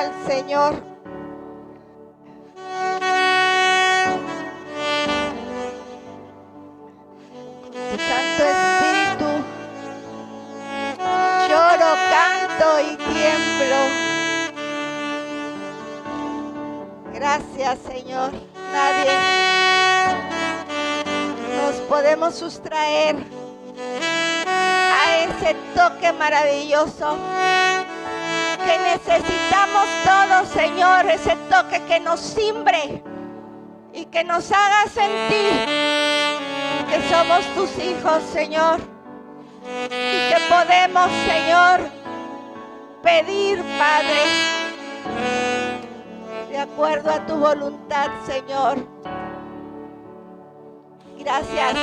al Señor. Tu Santo Espíritu, lloro, canto y tiemblo. Gracias, Señor. Nadie nos podemos sustraer a ese toque maravilloso que necesitamos todos, Señor. Ese toque que nos cimbre y que nos haga sentir que somos tus hijos, Señor, y que podemos, Señor, pedir, Padre, de acuerdo a tu voluntad, Señor. Gracias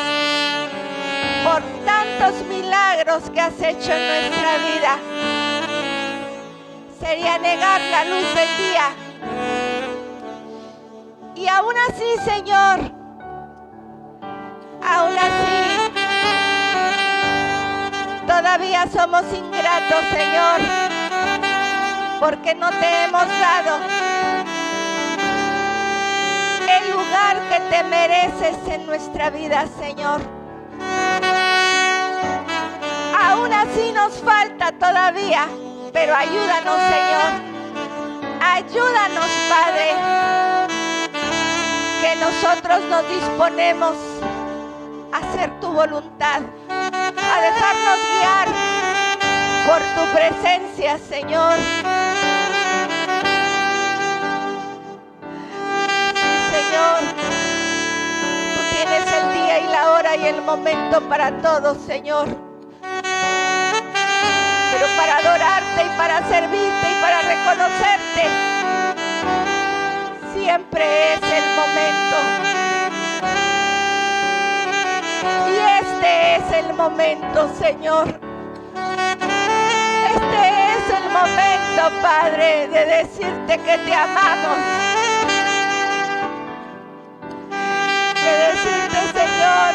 por tantos milagros que has hecho en nuestra vida. Sería negar la luz del día. Y aún así, Señor, aún así, todavía somos ingratos, Señor, porque no te hemos dado el lugar que te mereces en nuestra vida, Señor. Aún así nos falta todavía, pero ayúdanos, Señor. Ayúdanos, Padre, que nosotros nos disponemos a hacer tu voluntad, a dejarnos guiar por tu presencia, Señor. Sí, Señor, tú tienes el día y la hora y el momento para todo, Señor. Pero para adorarte y para servirte y para reconocerte, siempre es el momento. Y este es el momento, Señor. Este es el momento, Padre, de decirte que te amamos. De decirte, Señor,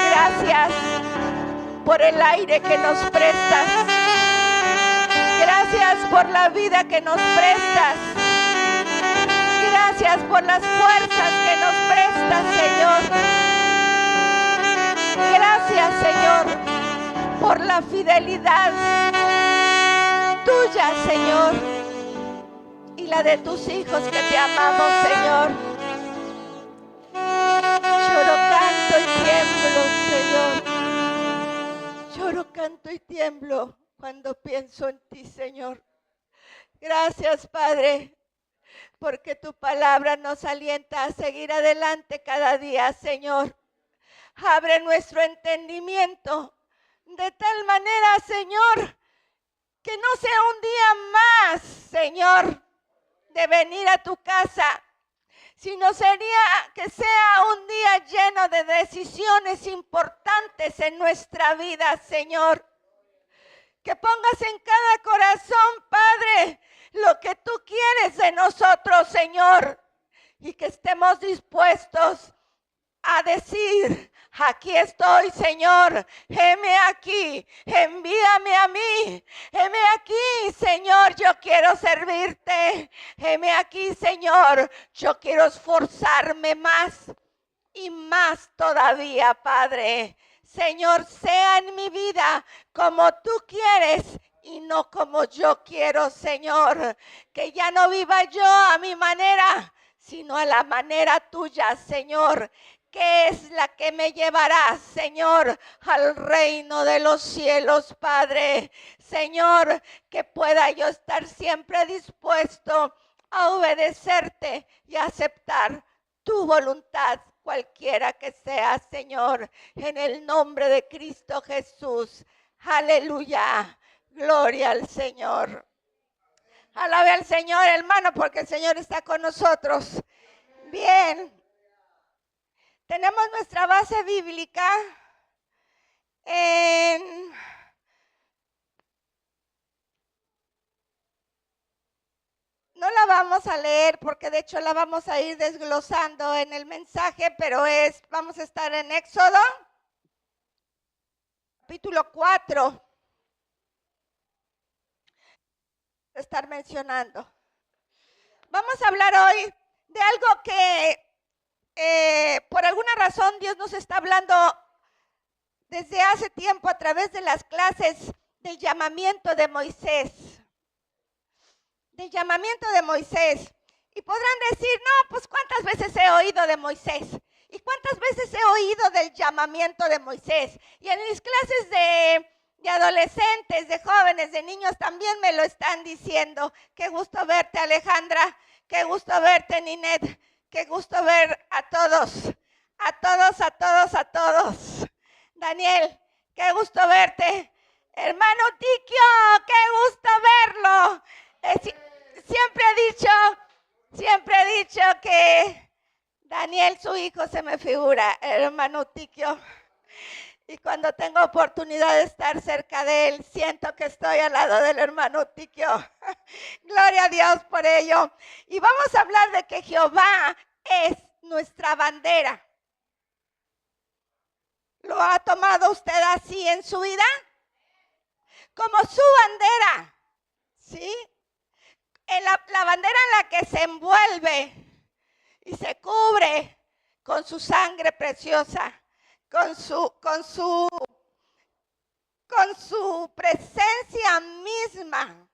gracias por el aire que nos prestas. Gracias por la vida que nos prestas. Gracias por las fuerzas que nos prestas, Señor. Gracias, Señor, por la fidelidad tuya, Señor, y la de tus hijos que te amamos, Señor. Lloro, canto y tiemblo, Señor. Lloro, canto y tiemblo cuando pienso en ti, Señor. Gracias, Padre, porque tu palabra nos alienta a seguir adelante cada día, Señor. Abre nuestro entendimiento de tal manera, Señor, que no sea un día más, Señor, de venir a tu casa, sino que sea un día lleno de decisiones importantes en nuestra vida, Señor. Que pongas en cada corazón, Padre, lo que tú quieres de nosotros, Señor, y que estemos dispuestos a decir: aquí estoy, Señor, heme aquí, envíame a mí, heme aquí, Señor, yo quiero servirte, heme aquí, Señor, yo quiero esforzarme más y más todavía, Padre. Señor, sea en mi vida como tú quieres y no como yo quiero, Señor. Que ya no viva yo a mi manera, sino a la manera tuya, Señor, que es la que me llevará, Señor, al reino de los cielos, Padre. Señor, que pueda yo estar siempre dispuesto a obedecerte y a aceptar tu voluntad, cualquiera que sea, Señor, en el nombre de Cristo Jesús. Aleluya. Gloria al Señor. Alabe al Señor, hermano, porque el Señor está con nosotros. Bien. Tenemos nuestra base bíblica en no la vamos a leer porque de hecho la vamos a ir desglosando en el mensaje, pero vamos a estar en Éxodo, capítulo 4. estar mencionando. Vamos a hablar hoy de algo que por alguna razón Dios nos está hablando desde hace tiempo a través de las clases del llamamiento de Moisés. Del llamamiento de Moisés. Y podrán decir, no, pues ¿cuántas veces he oído de Moisés? ¿Y cuántas veces he oído del llamamiento de Moisés? Y en mis clases de adolescentes, de jóvenes, de niños también me lo están diciendo. Qué gusto verte, Alejandra. Qué gusto verte, Ninette. Qué gusto ver a todos. A todos, a todos, a todos. Daniel, qué gusto verte. Hermano Tiquio, qué gusto verlo. Siempre he dicho que Daniel, su hijo, se me figura, hermano Tiquio. Y cuando tengo oportunidad de estar cerca de él, siento que estoy al lado del hermano Tiquio. Gloria a Dios por ello. Y vamos a hablar de que Jehová es nuestra bandera. ¿Lo ha tomado usted así en su vida? Como su bandera, ¿sí? La bandera en la que se envuelve y se cubre con su sangre preciosa, con su presencia misma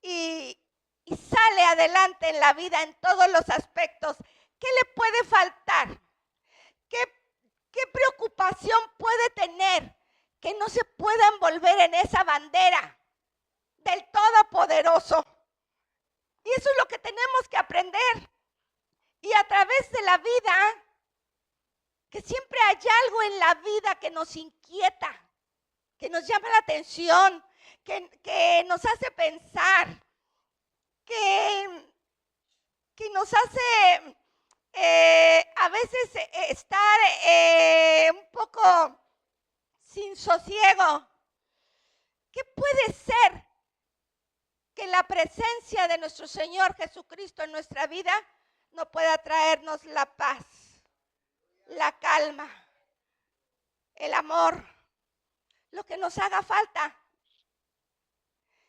y sale adelante en la vida en todos los aspectos. ¿Qué le puede faltar? ¿Qué preocupación puede tener que no se pueda envolver en esa bandera del Todopoderoso? Y eso es lo que tenemos que aprender. Y a través de la vida, que siempre hay algo en la vida que nos inquieta, que nos llama la atención, que nos hace pensar, que nos hace a veces estar un poco sin sosiego. ¿Qué puede ser que la presencia de nuestro Señor Jesucristo en nuestra vida no pueda traernos la paz, la calma, el amor, lo que nos haga falta?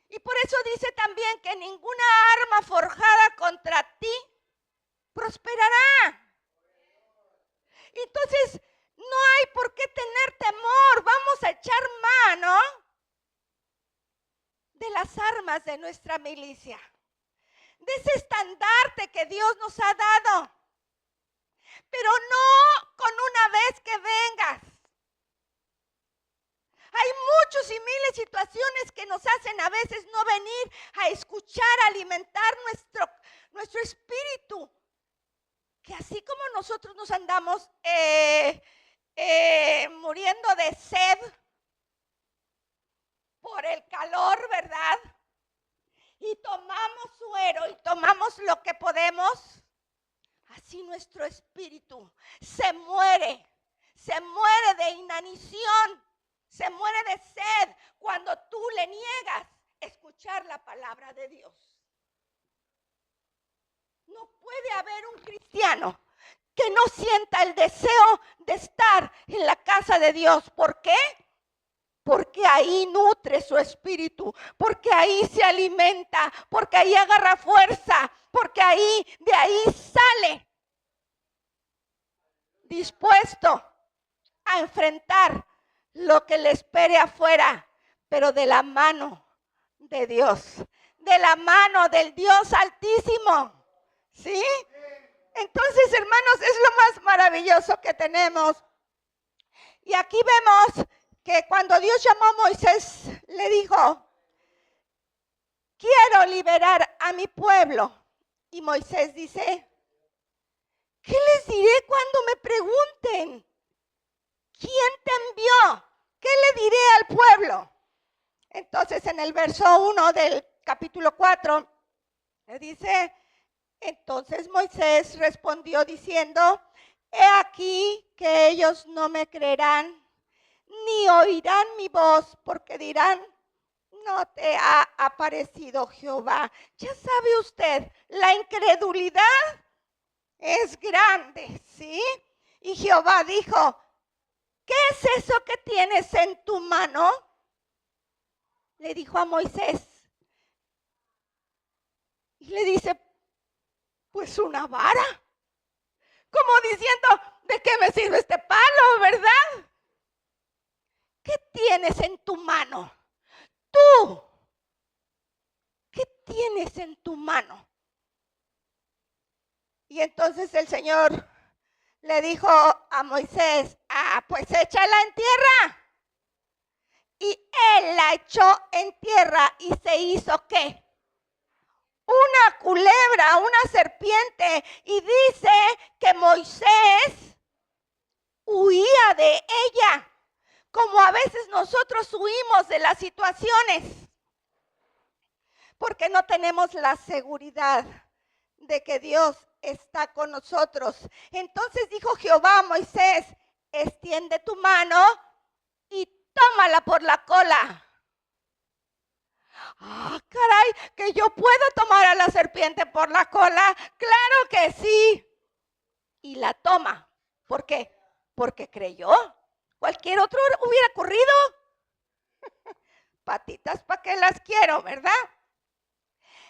Y por eso dice también que ninguna arma forjada contra ti prosperará. Entonces, no hay por qué tener temor. Vamos a echar mano de las armas de nuestra milicia, de ese estandarte que Dios nos ha dado. Pero no con una vez que vengas. Hay muchos y miles de situaciones que nos hacen a veces no venir a escuchar, a alimentar nuestro espíritu. Que así como nosotros nos andamos muriendo de sed por el calor, ¿verdad? Y tomamos suero y tomamos lo que podemos, así nuestro espíritu se muere de inanición, se muere de sed cuando tú le niegas escuchar la palabra de Dios. No puede haber un cristiano que no sienta el deseo de estar en la casa de Dios. ¿Por qué? Porque ahí nutre su espíritu, porque ahí se alimenta, porque ahí agarra fuerza, porque de ahí sale dispuesto a enfrentar lo que le espere afuera, pero de la mano de Dios, de la mano del Dios Altísimo. ¿Sí? Entonces, hermanos, es lo más maravilloso que tenemos. Y aquí vemos que cuando Dios llamó a Moisés, le dijo, quiero liberar a mi pueblo. Y Moisés dice, ¿qué les diré cuando me pregunten? ¿Quién te envió? ¿Qué le diré al pueblo? Entonces, en el verso 1 del capítulo 4, le dice, entonces Moisés respondió diciendo, he aquí que ellos no me creerán, ni oirán mi voz, porque dirán, no te ha aparecido Jehová. Ya sabe usted, la incredulidad es grande, ¿sí? Y Jehová dijo, ¿qué es eso que tienes en tu mano? Le dijo a Moisés, Y le dice, pues una vara. Como diciendo, ¿de qué me sirve este palo, verdad? ¿Qué tienes en tu mano? Tú, ¿qué tienes en tu mano? Y entonces el Señor le dijo a Moisés, pues échala en tierra. Y él la echó en tierra y se hizo ¿qué? Una culebra, una serpiente. Y dice que Moisés huía de ella, como a veces nosotros huimos de las situaciones, porque no tenemos la seguridad de que Dios está con nosotros. Entonces dijo Jehová a Moisés, extiende tu mano y tómala por la cola. Caray, que yo puedo tomar a la serpiente por la cola. Claro que sí. Y la toma. ¿Por qué? Porque creyó. Cualquier otro hubiera corrido. Patitas, ¿para qué las quiero, verdad?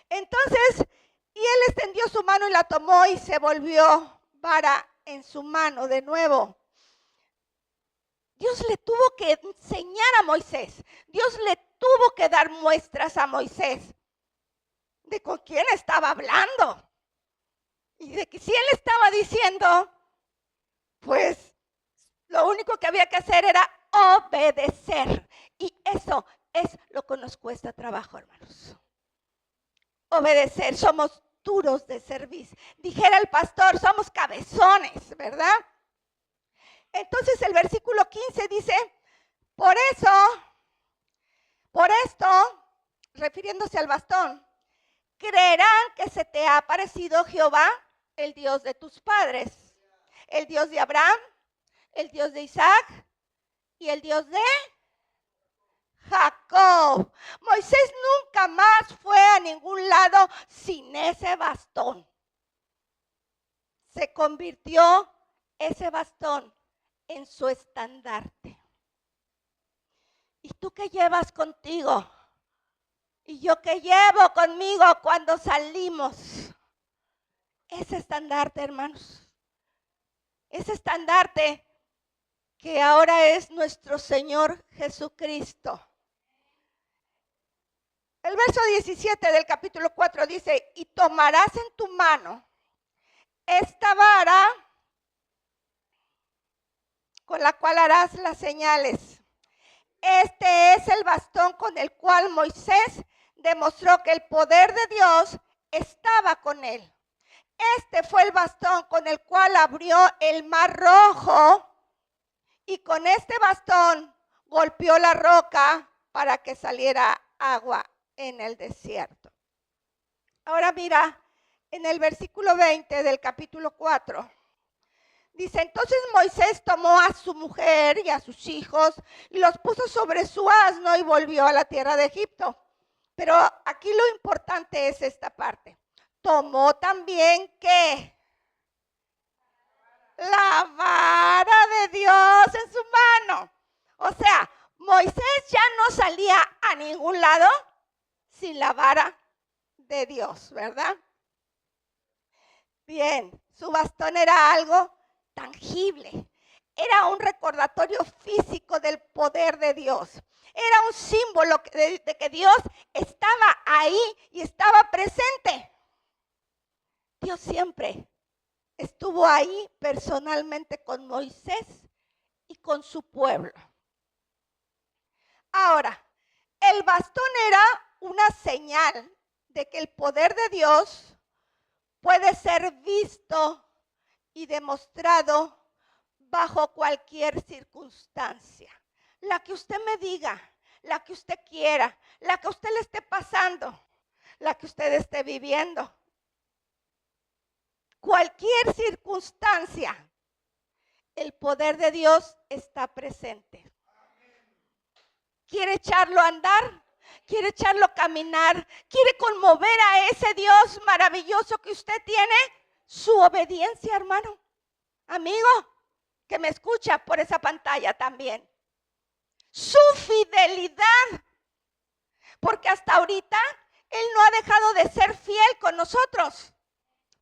Entonces, y él extendió su mano y la tomó y se volvió vara en su mano de nuevo. Dios le tuvo que enseñar a Moisés. Dios le tuvo que dar muestras a Moisés de con quién estaba hablando. Y de que si él estaba diciendo, pues lo único que había que hacer era obedecer. Y eso es lo que nos cuesta trabajo, hermanos. Obedecer, somos duros de servicio. Dijera el pastor, somos cabezones, ¿verdad? Entonces el versículo 15 dice, por esto, refiriéndose al bastón, creerán que se te ha aparecido Jehová, el Dios de tus padres, el Dios de Abraham, el Dios de Isaac y el Dios de Jacob. Moisés nunca más fue a ningún lado sin ese bastón. Se convirtió ese bastón en su estandarte. ¿Y tú qué llevas contigo? ¿Y yo qué llevo conmigo cuando salimos? Ese estandarte, hermanos. Ese estandarte que ahora es nuestro Señor Jesucristo. El verso 17 del capítulo 4 dice, y tomarás en tu mano esta vara con la cual harás las señales. Este es el bastón con el cual Moisés demostró que el poder de Dios estaba con él. Este fue el bastón con el cual abrió el mar rojo y con este bastón golpeó la roca para que saliera agua en el desierto. Ahora mira, en el versículo 20 del capítulo 4, dice, entonces Moisés tomó a su mujer y a sus hijos y los puso sobre su asno y volvió a la tierra de Egipto. Pero aquí lo importante es esta parte. Tomó también, ¿qué? La vara de Dios en su mano. O sea, Moisés ya no salía a ningún lado sin la vara de Dios, ¿verdad? Bien, su bastón era algo tangible. Era un recordatorio físico del poder de Dios. Era un símbolo de que Dios estaba ahí y estaba presente. Dios siempre estuvo ahí personalmente con Moisés y con su pueblo. Ahora, el bastón era una señal de que el poder de Dios puede ser visto y demostrado bajo cualquier circunstancia. La que usted me diga, la que usted quiera, la que a usted le esté pasando, la que usted esté viviendo. Cualquier circunstancia, el poder de Dios está presente. ¿Quiere echarlo a andar? ¿Quiere echarlo a caminar? ¿Quiere conmover a ese Dios maravilloso que usted tiene? Su obediencia, hermano, amigo, que me escucha por esa pantalla también. Su fidelidad. Porque hasta ahorita Él no ha dejado de ser fiel con nosotros.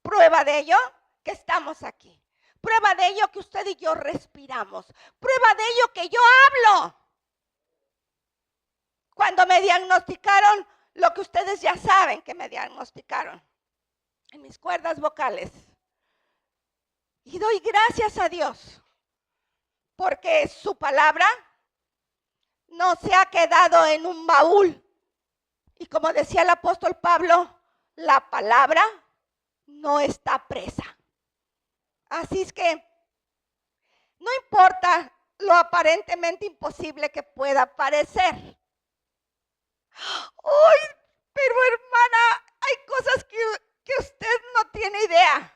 Prueba de ello que estamos aquí. Prueba de ello que usted y yo respiramos. Prueba de ello que yo hablo. Cuando me diagnosticaron lo que ustedes ya saben que me diagnosticaron en mis cuerdas vocales. Y doy gracias a Dios porque su palabra no se ha quedado en un baúl. Y como decía el apóstol Pablo, la palabra no está presa. Así es que no importa lo aparentemente imposible que pueda parecer. ¡Ay, pero hermana, hay cosas que usted no tiene idea!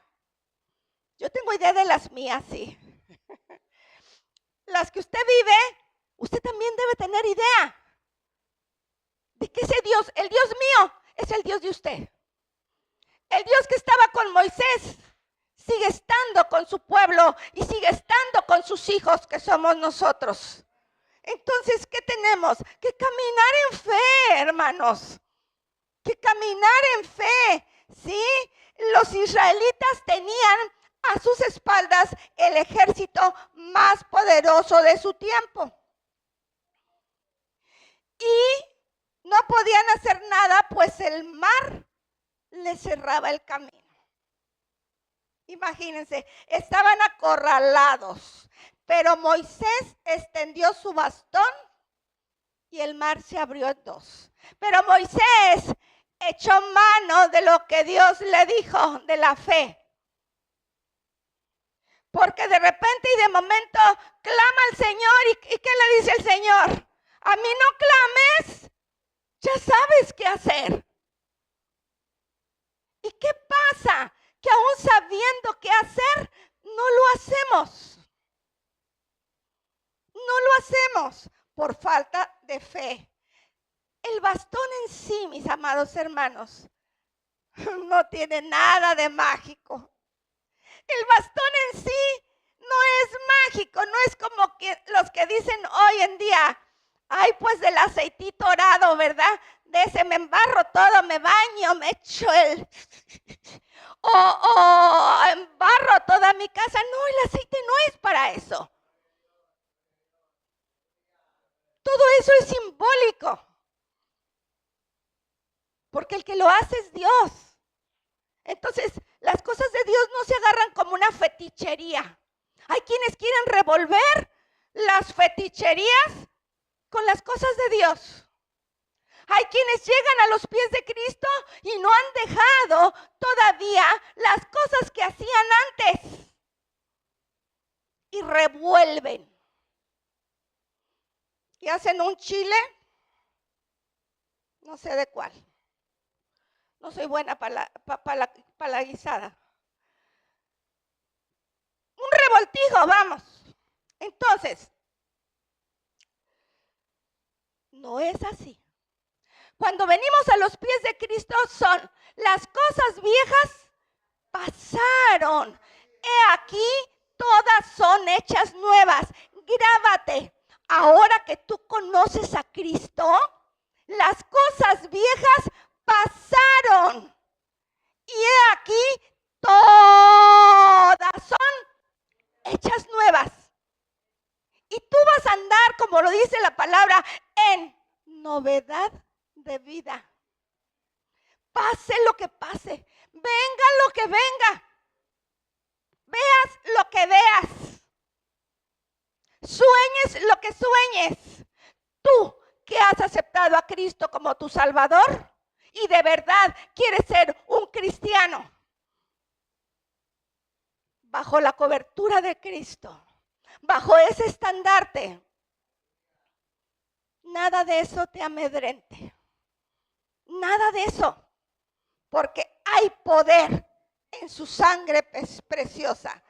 Yo tengo idea de las mías, sí. Las que usted vive, usted también debe tener idea de que ese Dios, el Dios mío, es el Dios de usted. El Dios que estaba con Moisés sigue estando con su pueblo y sigue estando con sus hijos, que somos nosotros. Entonces, ¿qué tenemos? Que caminar en fe, hermanos. Que caminar en fe, ¿sí? Los israelitas tenían a sus espaldas el ejército más poderoso de su tiempo. Y no podían hacer nada, pues el mar les cerraba el camino. Imagínense, estaban acorralados, pero Moisés extendió su bastón y el mar se abrió en dos. Pero Moisés echó mano de lo que Dios le dijo, de la fe. Porque de repente y de momento clama al Señor. ¿Y qué le dice el Señor? A mí no clames, ya sabes qué hacer. ¿Y qué pasa? Que aún sabiendo qué hacer, no lo hacemos. No lo hacemos por falta de fe. El bastón en sí, mis amados hermanos, no tiene nada de mágico. El bastón en sí no es mágico, no es como que los que dicen hoy en día, ay, pues del aceitito dorado, ¿verdad? De ese me embarro todo, me baño, me echo o embarro toda mi casa. No, el aceite no es para eso. Todo eso es simbólico. Porque el que lo hace es Dios. Entonces, las cosas de Dios no se agarran como una fetichería. Hay quienes quieren revolver las feticherías con las cosas de Dios. Hay quienes llegan a los pies de Cristo y no han dejado todavía las cosas que hacían antes. Y revuelven. Y hacen un chile, no sé de cuál. No soy buena para la guisada. Un revoltijo, vamos. Entonces, no es así. Cuando venimos a los pies de Cristo son las cosas viejas pasaron. He aquí, todas son hechas nuevas. Grábate. Ahora que tú conoces a Cristo, las cosas viejas pasaron. Y he aquí, todas son hechas nuevas. Y tú vas a andar, como lo dice la palabra, en novedad de vida. Pase lo que pase, venga lo que venga, veas lo que veas, sueñes lo que sueñes. Tú que has aceptado a Cristo como tu Salvador y de verdad quieres ser un cristiano, bajo la cobertura de Cristo, bajo ese estandarte, nada de eso te amedrente. Nada de eso. Porque hay poder en su sangre preciosa.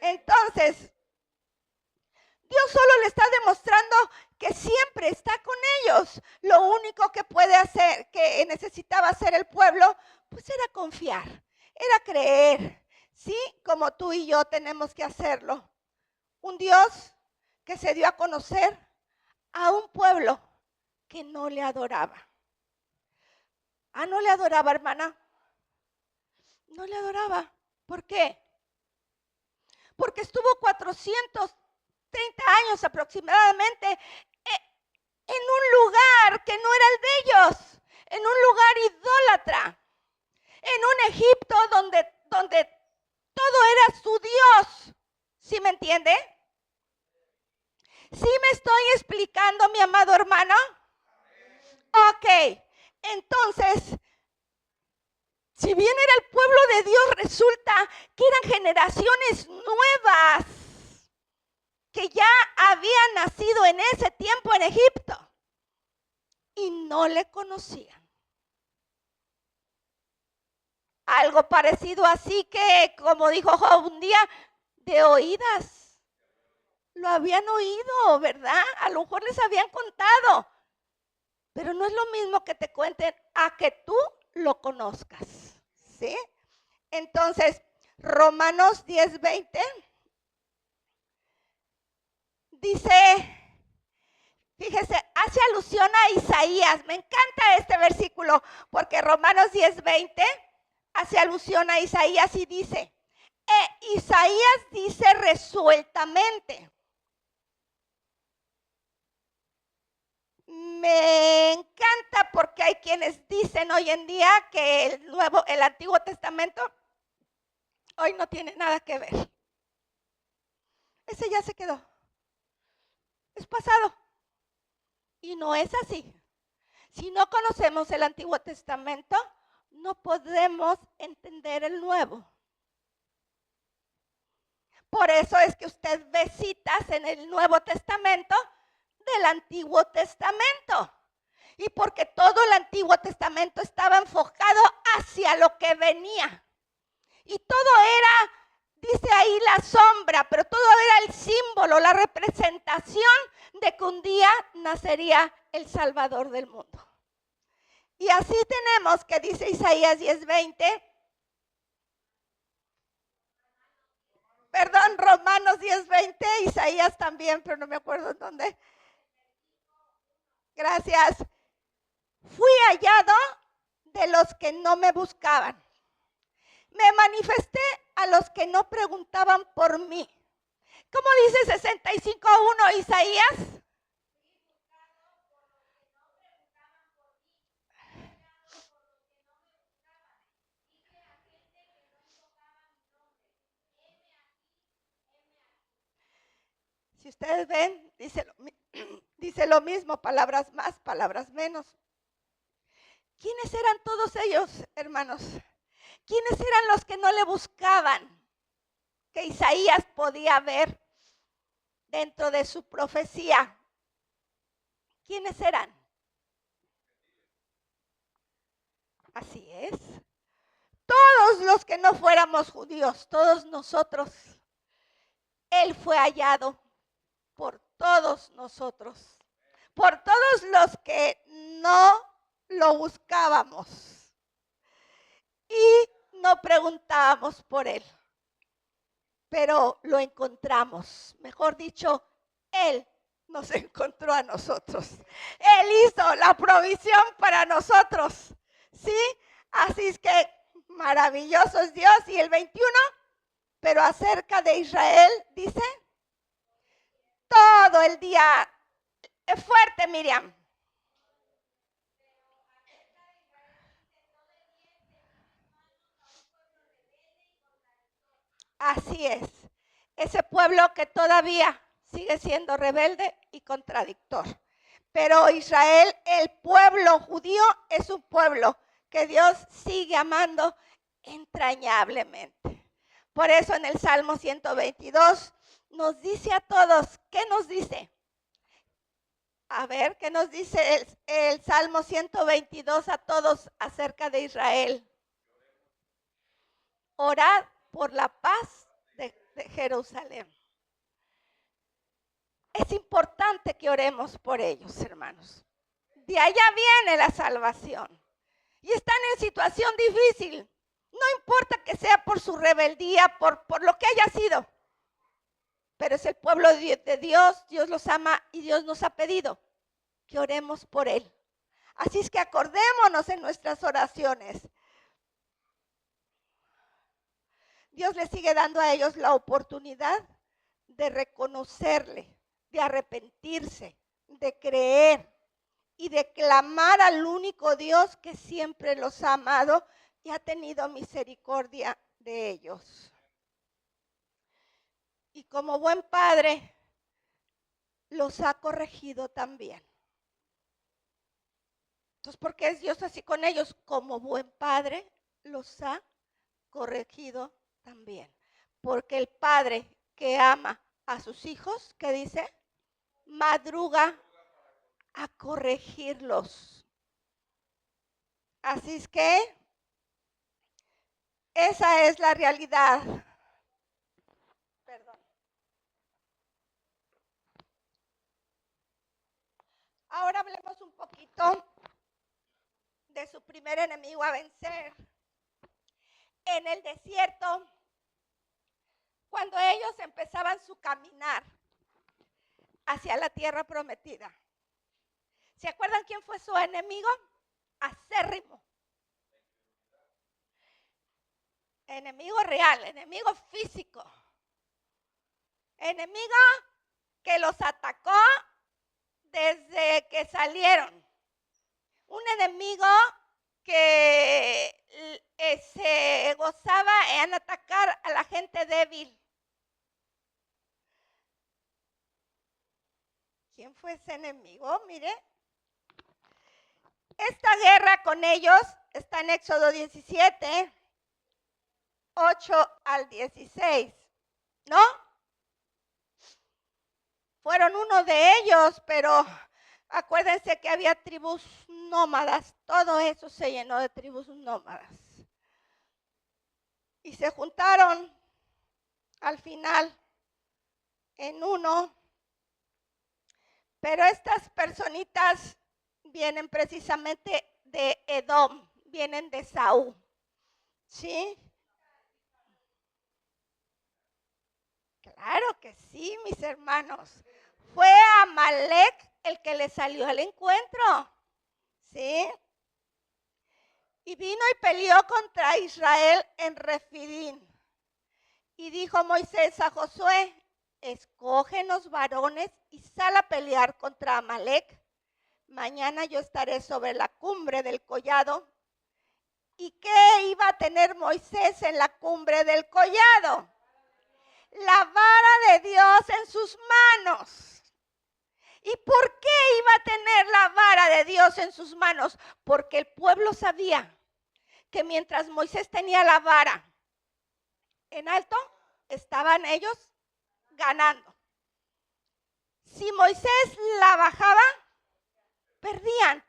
Entonces, Dios solo le está demostrando que siempre está con ellos. Lo único que puede hacer, que necesitaba hacer el pueblo, pues era confiar, era creer. Sí, como tú y yo tenemos que hacerlo. Un Dios que se dio a conocer a un pueblo que no le adoraba. Ah, no le adoraba, hermana. No le adoraba. ¿Por qué? Porque estuvo 430 años aproximadamente en un lugar que no era el de ellos, en un lugar idólatra, en un Egipto donde todo era su Dios. ¿Sí me entiende? ¿Sí me estoy explicando, mi amado hermano? Ok, entonces, si bien era el pueblo de Dios, resulta que eran generaciones nuevas que ya habían nacido en ese tiempo en Egipto y no le conocían. Algo parecido así que, como dijo Job un día, de oídas. Lo habían oído, ¿verdad? A lo mejor les habían contado. Pero no es lo mismo que te cuenten a que tú lo conozcas, ¿sí? Entonces, Romanos 10:20 dice, fíjese, hace alusión a Isaías. Me encanta este versículo porque Romanos 10:20 hace alusión a Isaías y dice, Isaías dice resueltamente. Me encanta porque hay quienes dicen hoy en día que el Antiguo Testamento hoy no tiene nada que ver. Ese ya se quedó. Es pasado. Y no es así. Si no conocemos el Antiguo Testamento, no podemos entender el Nuevo. Por eso es que usted ve citas en el Nuevo Testamento del Antiguo Testamento. Y porque todo el Antiguo Testamento estaba enfocado hacia lo que venía. Y todo era, dice ahí, la sombra, pero todo era el símbolo, la representación de que un día nacería el Salvador del mundo. Y así tenemos que dice Isaías 10:20. Perdón, Romanos 10:20, Isaías también, pero no me acuerdo en dónde. Gracias. Fui hallado de los que no me buscaban. Me manifesté a los que no preguntaban por mí. ¿Cómo dice 65:1 Isaías? Si ustedes ven, dice lo mismo, palabras más, palabras menos. ¿Quiénes eran todos ellos, hermanos? ¿Quiénes eran los que no le buscaban? Que Isaías podía ver dentro de su profecía. ¿Quiénes eran? Así es. Todos los que no fuéramos judíos, todos nosotros, Él fue hallado por todos nosotros, por todos los que no lo buscábamos y no preguntábamos por Él, pero lo encontramos. Mejor dicho, Él nos encontró a nosotros. Él hizo la provisión para nosotros, ¿sí? Así es que maravilloso es Dios. Y el 21, pero acerca de Israel, dice, todo el día, es fuerte, Miriam. Así es, ese pueblo que todavía sigue siendo rebelde y contradictor. Pero Israel, el pueblo judío, es un pueblo que Dios sigue amando entrañablemente. Por eso en el Salmo 122 nos dice a todos, ¿qué nos dice? A ver, ¿qué nos dice el Salmo 122 a todos acerca de Israel? Orad por la paz de Jerusalén. Es importante que oremos por ellos, hermanos. De allá viene la salvación. Y están en situación difícil. No importa que sea por su rebeldía, por lo que haya sido. Pero es el pueblo de Dios, Dios los ama y Dios nos ha pedido que oremos por Él. Así es que acordémonos en nuestras oraciones. Dios les sigue dando a ellos la oportunidad de reconocerle, de arrepentirse, de creer y de clamar al único Dios que siempre los ha amado y ha tenido misericordia de ellos. Y como buen padre, los ha corregido también. Entonces, ¿por qué es Dios así con ellos? Como buen padre, los ha corregido también. Porque el padre que ama a sus hijos, ¿qué dice? Madruga a corregirlos. Así es que esa es la realidad. Perdón. Ahora hablemos un poquito de su primer enemigo a vencer. En el desierto, cuando ellos empezaban su caminar hacia la tierra prometida. ¿Se acuerdan quién fue su enemigo? Acérrimo. Enemigo real, enemigo físico. Enemigo que los atacó desde que salieron. Un enemigo que se gozaba en atacar a la gente débil. ¿Quién fue ese enemigo? Mire. Esta guerra con ellos está en Éxodo 17, 8 al 16, ¿no? Fueron uno de ellos, pero acuérdense que había tribus nómadas. Todo eso se llenó de tribus nómadas. Y se juntaron al final en uno. Pero estas personitas vienen precisamente de Edom, vienen de Saúl. ¿Sí? Claro que sí, mis hermanos. Fue Amalek el que le salió al encuentro. ¿Sí? Y vino y peleó contra Israel en Refidim. Y dijo Moisés a Josué, escógenos varones y sal a pelear contra Amalek. Mañana yo estaré sobre la cumbre del collado. ¿Y qué iba a tener Moisés en la cumbre del collado? La vara de Dios en sus manos. ¿Y por qué iba a tener la vara de Dios en sus manos? Porque el pueblo sabía que mientras Moisés tenía la vara en alto, estaban ellos ganando. Si Moisés la bajaba, perdían,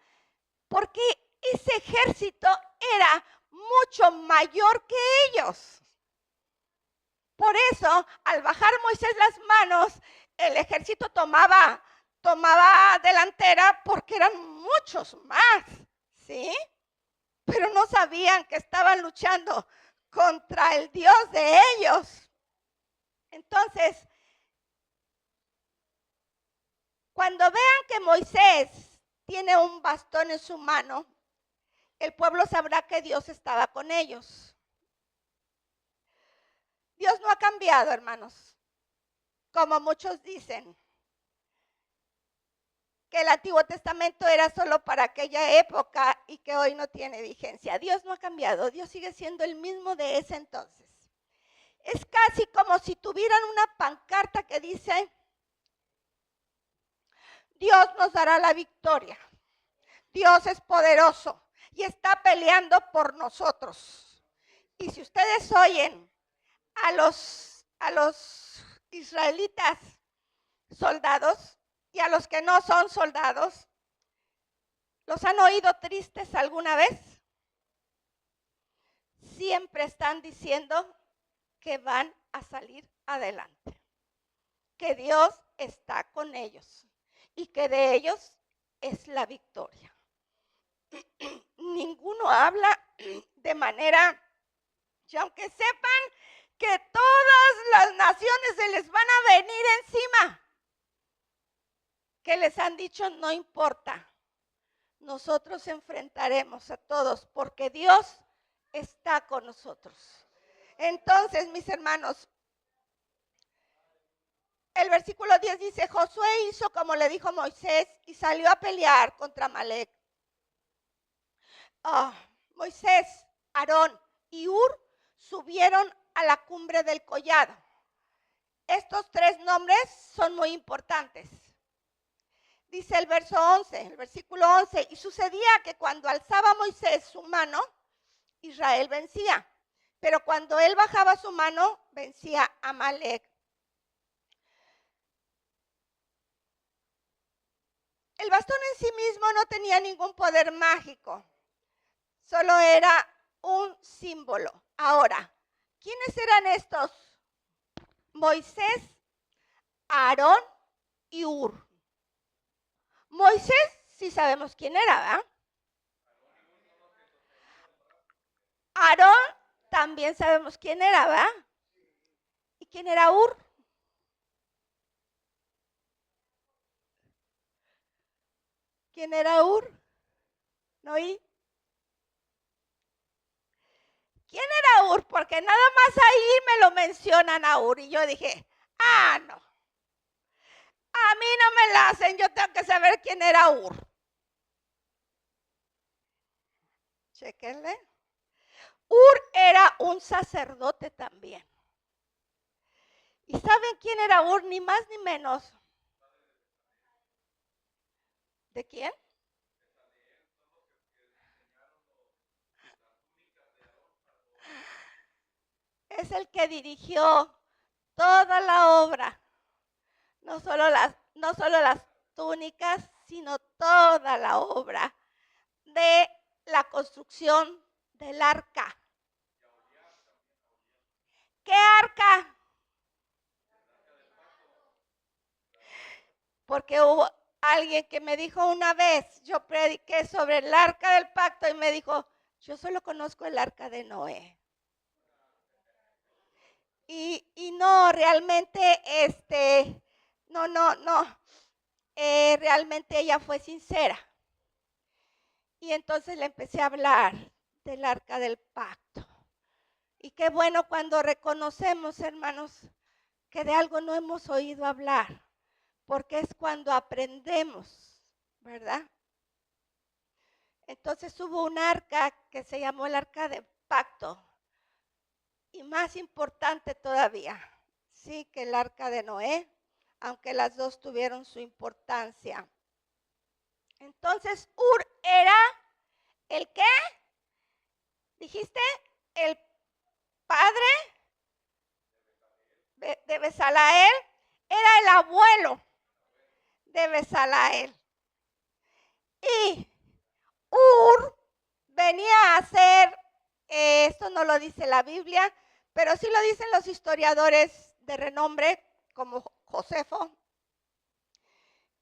porque ese ejército era mucho mayor que ellos. Por eso, al bajar Moisés las manos, el ejército tomaba delantera porque eran muchos más, ¿sí? Pero no sabían que estaban luchando contra el Dios de ellos. Entonces, cuando vean que Moisés tiene un bastón en su mano, el pueblo sabrá que Dios estaba con ellos. Dios no ha cambiado, hermanos, como muchos dicen, que el Antiguo Testamento era solo para aquella época y que hoy no tiene vigencia. Dios no ha cambiado, Dios sigue siendo el mismo de ese entonces. Es casi como si tuvieran una pancarta que dice, Dios nos dará la victoria, Dios es poderoso y está peleando por nosotros. Y si ustedes oyen a los israelitas soldados y a los que no son soldados, ¿los han oído tristes alguna vez? Siempre están diciendo que van a salir adelante, que Dios está con ellos y que de ellos es la victoria. Ninguno habla de manera, y aunque sepan que todas las naciones se les van a venir encima, que les han dicho no importa, nosotros enfrentaremos a todos porque Dios está con nosotros. Entonces, mis hermanos, el versículo 10 dice, Josué hizo como le dijo Moisés y salió a pelear contra Amalec. Moisés, Aarón y Hur subieron a la cumbre del collado. Estos tres nombres son muy importantes. Dice el versículo 11, y sucedía que cuando alzaba Moisés su mano, Israel vencía, pero cuando él bajaba su mano, vencía a Amalec. El bastón en sí mismo no tenía ningún poder mágico, solo era un símbolo. Ahora, ¿quiénes eran estos? Moisés, Aarón y Hur. Moisés, sí sabemos quién era, ¿verdad? Aarón, también sabemos quién era, ¿verdad? ¿Y quién era Hur? ¿Quién era Hur? ¿No oí? ¿Quién era Hur? Porque nada más ahí me lo mencionan a Hur. Y yo dije, no. A mí no me la hacen, yo tengo que saber quién era Hur. Chéquenle. Hur era un sacerdote también. ¿Y saben quién era Hur? Ni más ni menos. ¿De quién? Es el que dirigió toda la obra. No solo las túnicas, sino toda la obra de la construcción del arca. ¿Qué arca? Porque hubo alguien que me dijo una vez, yo prediqué sobre el arca del pacto y me dijo, yo solo conozco el arca de Noé. Y no, realmente, realmente ella fue sincera. Y entonces le empecé a hablar del arca del pacto. Y qué bueno cuando reconocemos, hermanos, que de algo no hemos oído hablar, porque es cuando aprendemos, ¿verdad? Entonces hubo un arca que se llamó el arca del pacto. Y más importante todavía, sí, que el arca de Noé, aunque las dos tuvieron su importancia. Entonces, Hur era el ¿qué? ¿Dijiste? El padre de Bezalael, era el abuelo de Bezalael. Y Hur venía a ser, esto no lo dice la Biblia, pero sí lo dicen los historiadores de renombre, como Josefo,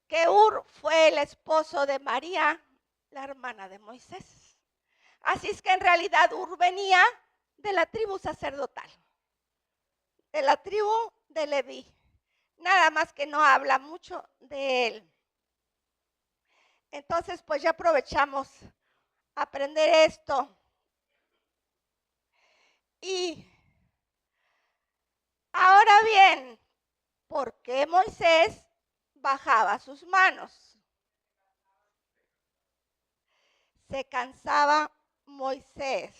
que Hur fue el esposo de María, la hermana de Moisés. Así es que en realidad Hur venía de la tribu sacerdotal, de la tribu de Leví. Nada más que no habla mucho de él. Entonces, pues ya aprovechamos a aprender esto. Y ahora bien, ¿por qué Moisés bajaba sus manos? Se cansaba Moisés.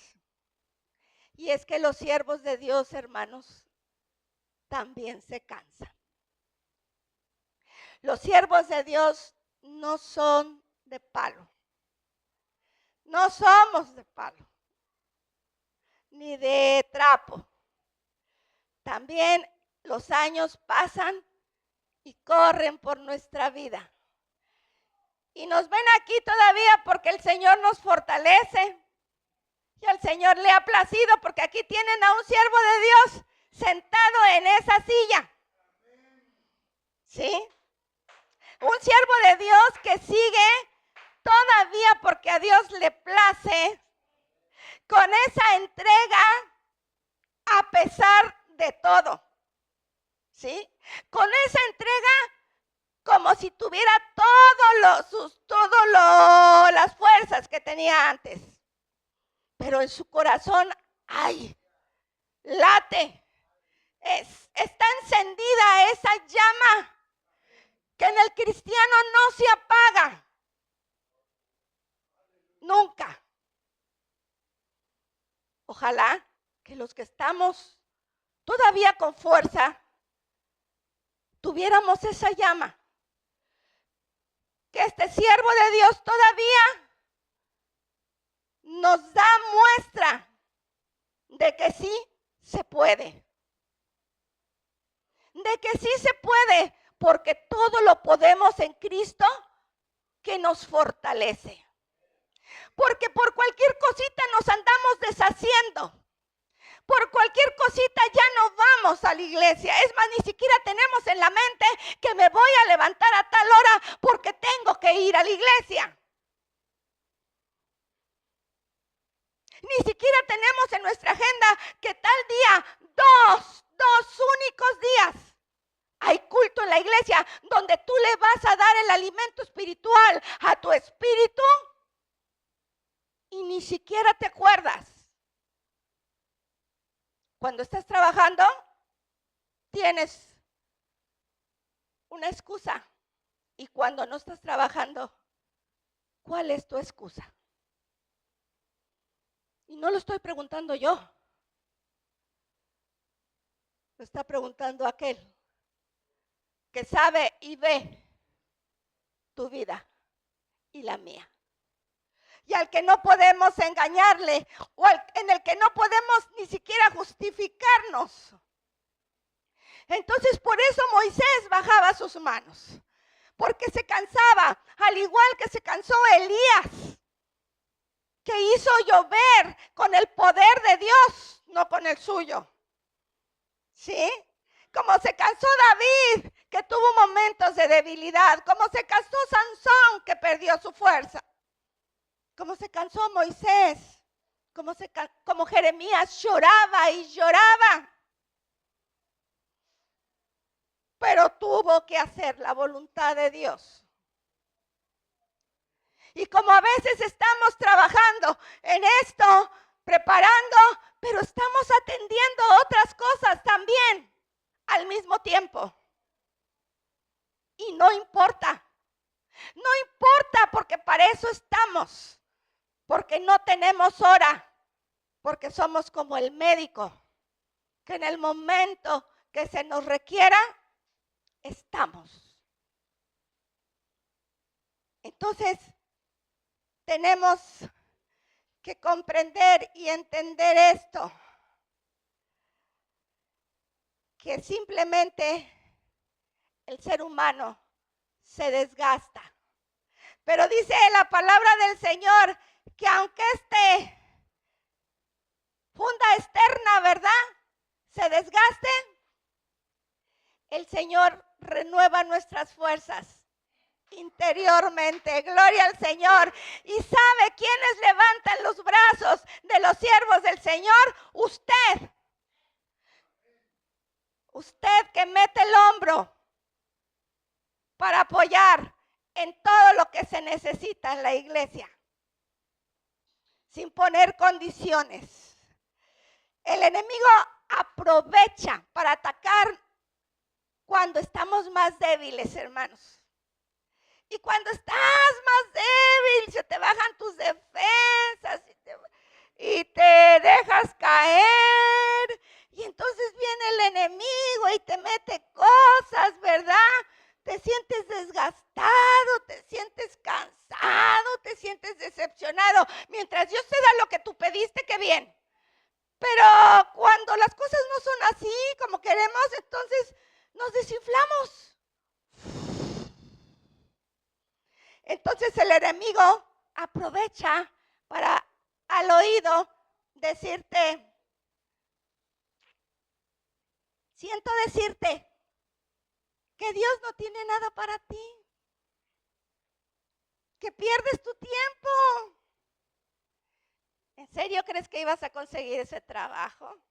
Y es que los siervos de Dios, hermanos, también se cansan. Los siervos de Dios no son de palo. No somos de palo, ni de trapo. También los años pasan y corren por nuestra vida. Y nos ven aquí todavía porque el Señor nos fortalece. Y al Señor le ha placido porque aquí tienen a un siervo de Dios sentado en esa silla. ¿Sí? Un siervo de Dios que sigue todavía porque a Dios le place con esa entrega a pesar de todo. ¿Sí? Con esa entrega como si tuviera las era antes, pero en su corazón, ¡ay! Late. Está encendida esa llama que en el cristiano no se apaga. Nunca. Ojalá que los que estamos todavía con fuerza tuviéramos esa llama. Que este siervo de Dios todavía nos da muestra de que sí se puede. De que sí se puede, porque todo lo podemos en Cristo que nos fortalece. Porque por cualquier cosita nos andamos deshaciendo. Por cualquier cosita ya no vamos a la iglesia. Es más, ni siquiera tenemos en la mente que me voy a levantar a tal hora porque tengo que ir a la iglesia. Ni siquiera tenemos en nuestra agenda que tal día, dos únicos días, hay culto en la iglesia donde tú le vas a dar el alimento espiritual a tu espíritu y ni siquiera te acuerdas. Cuando estás trabajando, tienes una excusa. Y cuando no estás trabajando, ¿cuál es tu excusa? Y no lo estoy preguntando yo. Lo está preguntando aquel que sabe y ve tu vida y la mía. Y al que no podemos engañarle, o en el que no podemos ni siquiera justificarnos. Entonces por eso Moisés bajaba sus manos, porque se cansaba, al igual que se cansó Elías, que hizo llover con el poder de Dios, no con el suyo. ¿Sí? Como se cansó David, que tuvo momentos de debilidad, como se cansó Sansón, que perdió su fuerza, como se cansó Moisés, como Jeremías lloraba y lloraba, pero tuvo que hacer la voluntad de Dios. Y como a veces estamos trabajando en esto, preparando, pero estamos atendiendo otras cosas también al mismo tiempo. Y no importa porque para eso estamos, porque no tenemos hora, porque somos como el médico, que en el momento que se nos requiera, estamos. Entonces, tenemos que comprender y entender esto, que simplemente el ser humano se desgasta. Pero dice la palabra del Señor que aunque funda externa, ¿verdad?, se desgaste, el Señor renueva nuestras fuerzas interiormente. Gloria al Señor. ¿Y sabe quiénes levantan los brazos de los siervos del Señor? Usted. Usted que mete el hombro para apoyar en todo lo que se necesita en la iglesia, sin poner condiciones. El enemigo aprovecha para atacar cuando estamos más débiles, hermanos. Y cuando estás más débil, se te bajan tus defensas y te dejas caer. Y entonces viene el enemigo y te mete cosas, ¿verdad? Te sientes desgastado, te sientes cansado, te sientes decepcionado. Mientras Dios te da lo que tú pediste, qué bien. Pero cuando las cosas no son así como queremos, entonces nos desinflamos. Entonces el enemigo aprovecha para al oído decirte, siento decirte que Dios no tiene nada para ti, que pierdes tu tiempo. ¿En serio crees que ibas a conseguir ese trabajo?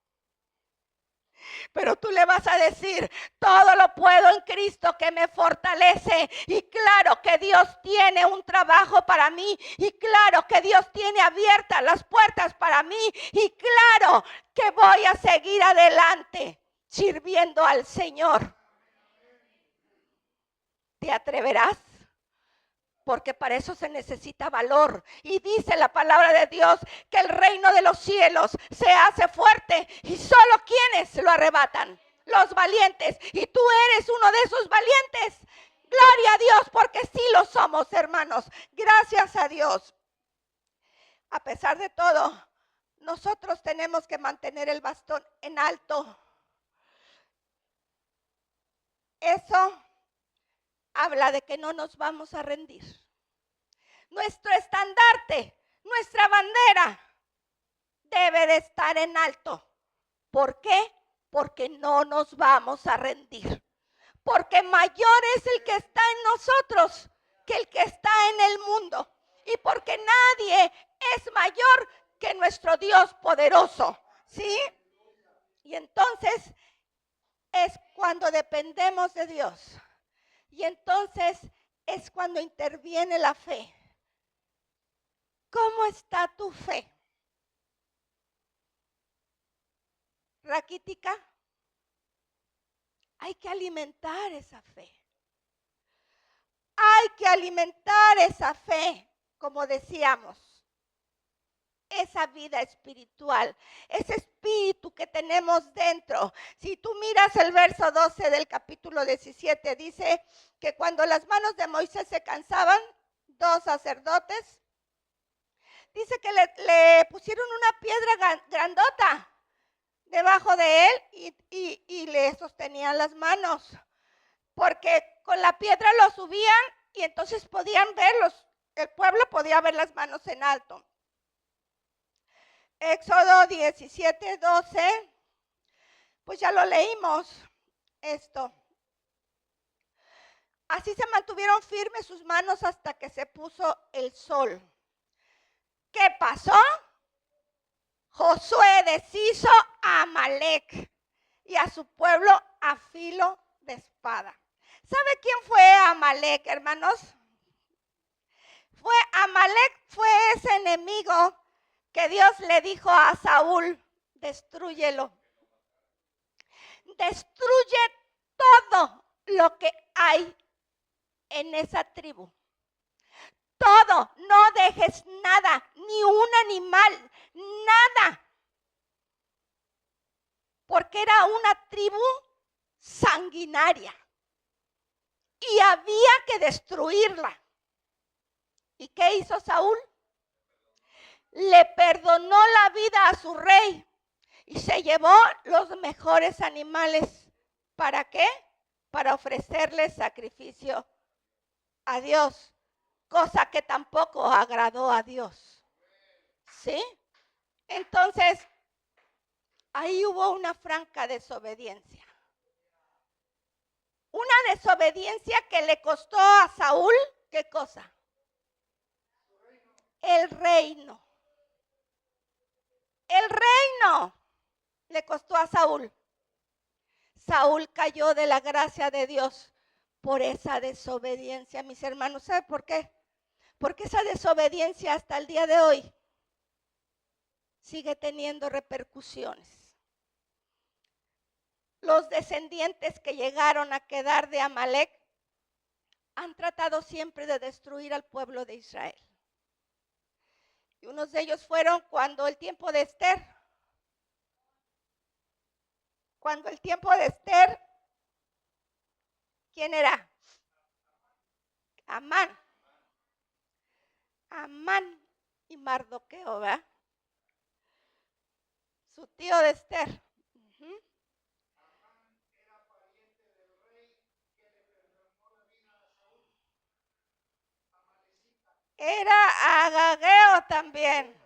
Pero tú le vas a decir, todo lo puedo en Cristo que me fortalece. Y claro que Dios tiene un trabajo para mí. Y claro que Dios tiene abiertas las puertas para mí. Y claro que voy a seguir adelante sirviendo al Señor. ¿Te atreverás? Porque para eso se necesita valor. Y dice la palabra de Dios que el reino de los cielos se hace fuerte y solo quienes lo arrebatan, los valientes. Y tú eres uno de esos valientes. Gloria a Dios, porque sí lo somos, hermanos. Gracias a Dios. A pesar de todo, nosotros tenemos que mantener el bastón en alto. Eso habla de que no nos vamos a rendir. Nuestro estandarte, nuestra bandera debe de estar en alto. ¿Por qué? Porque no nos vamos a rendir. Porque mayor es el que está en nosotros que el que está en el mundo. Y porque nadie es mayor que nuestro Dios poderoso. ¿Sí? Y entonces es cuando dependemos de Dios. Y entonces es cuando interviene la fe. ¿Cómo está tu fe? Raquítica, hay que alimentar esa fe. Hay que alimentar esa fe, como decíamos. Esa vida espiritual, ese espíritu que tenemos dentro. Si tú miras el verso 12 del capítulo 17, dice que cuando las manos de Moisés se cansaban, 2 sacerdotes, dice que le pusieron una piedra grandota debajo de él y le sostenían las manos, porque con la piedra lo subían y entonces podían verlos, el pueblo podía ver las manos en alto. Éxodo 17, 12, pues ya lo leímos esto. Así se mantuvieron firmes sus manos hasta que se puso el sol. ¿Qué pasó? Josué deshizo a Amalek y a su pueblo a filo de espada. ¿Sabe quién fue Amalek, hermanos? Amalek fue ese enemigo que Dios le dijo a Saúl, destrúyelo. Destruye todo lo que hay en esa tribu. Todo, no dejes nada, ni un animal, nada. Porque era una tribu sanguinaria y había que destruirla. ¿Y qué hizo Saúl? Le perdonó la vida a su rey y se llevó los mejores animales. ¿Para qué? Para ofrecerle sacrificio a Dios, cosa que tampoco agradó a Dios. ¿Sí? Entonces, ahí hubo una franca desobediencia. Una desobediencia que le costó a Saúl, ¿qué cosa? El reino. El reino le costó a Saúl. Saúl cayó de la gracia de Dios por esa desobediencia, mis hermanos. ¿Sabe por qué? Porque esa desobediencia hasta el día de hoy sigue teniendo repercusiones. Los descendientes que llegaron a quedar de Amalek han tratado siempre de destruir al pueblo de Israel. Y unos de ellos fueron cuando el tiempo de Esther. Cuando el tiempo de Esther, ¿quién era? Amán. Amán y Mardoqueo, ¿verdad? Su tío de Esther. Uh-huh. Era Agageo también.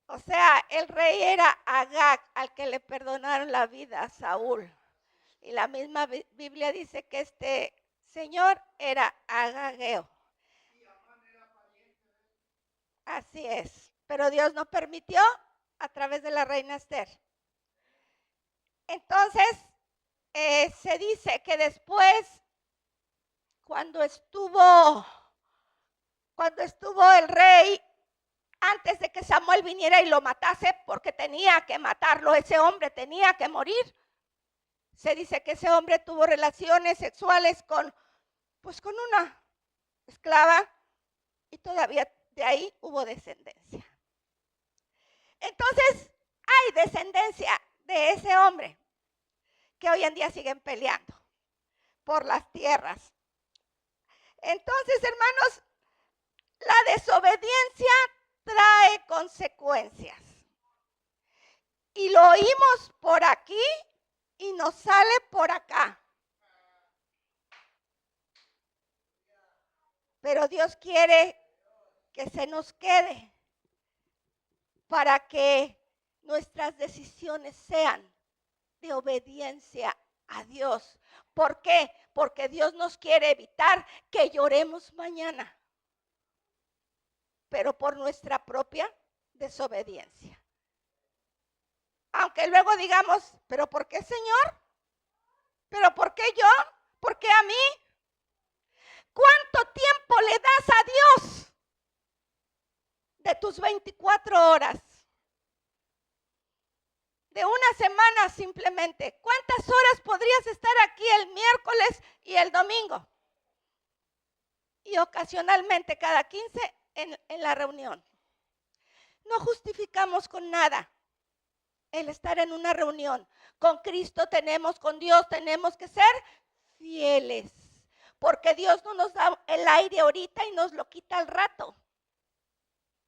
O sea, el rey era Agag, al que le perdonaron la vida a Saúl. Y la misma Biblia dice que este señor era Agageo. Así es. Pero Dios no permitió a través de la reina Esther. Entonces, se dice que después, cuando estuvo el rey, antes de que Samuel viniera y lo matase, porque tenía que matarlo, ese hombre tenía que morir, se dice que ese hombre tuvo relaciones sexuales con una esclava, y todavía de ahí hubo descendencia. Entonces, hay descendencia de ese hombre que hoy en día siguen peleando por las tierras. Entonces, hermanos, la desobediencia trae consecuencias. Y lo oímos por aquí y nos sale por acá. Pero Dios quiere que se nos quede para que nuestras decisiones sean de obediencia a Dios. ¿Por qué? Porque Dios nos quiere evitar que lloremos mañana, pero por nuestra propia desobediencia. Aunque luego digamos, ¿pero por qué, Señor? ¿Pero por qué yo? ¿Por qué a mí? ¿Cuánto tiempo le das a Dios de tus 24 horas? De una semana simplemente. ¿Cuántas horas podrías estar aquí el miércoles y el domingo? Y ocasionalmente cada 15 en la reunión. No justificamos con nada el estar en una reunión. Con Cristo con Dios tenemos que ser fieles. Porque Dios no nos da el aire ahorita y nos lo quita al rato.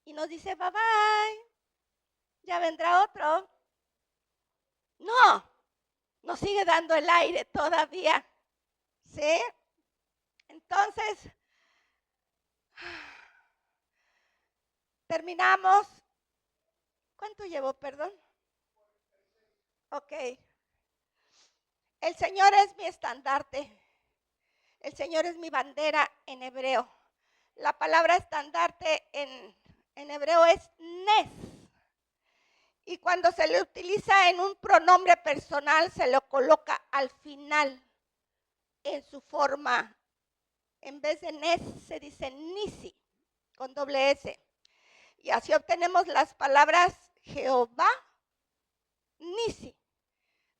Y nos dice, bye bye, ya vendrá otro. No, nos sigue dando el aire todavía. ¿Sí? Entonces, terminamos. ¿Cuánto llevo, perdón? Ok. El Señor es mi estandarte. El Señor es mi bandera en hebreo. La palabra estandarte en hebreo es nes. Y cuando se le utiliza en un pronombre personal, se lo coloca al final en su forma. En vez de nes, se dice nisi, con doble S. Y así obtenemos las palabras Jehová, nisi.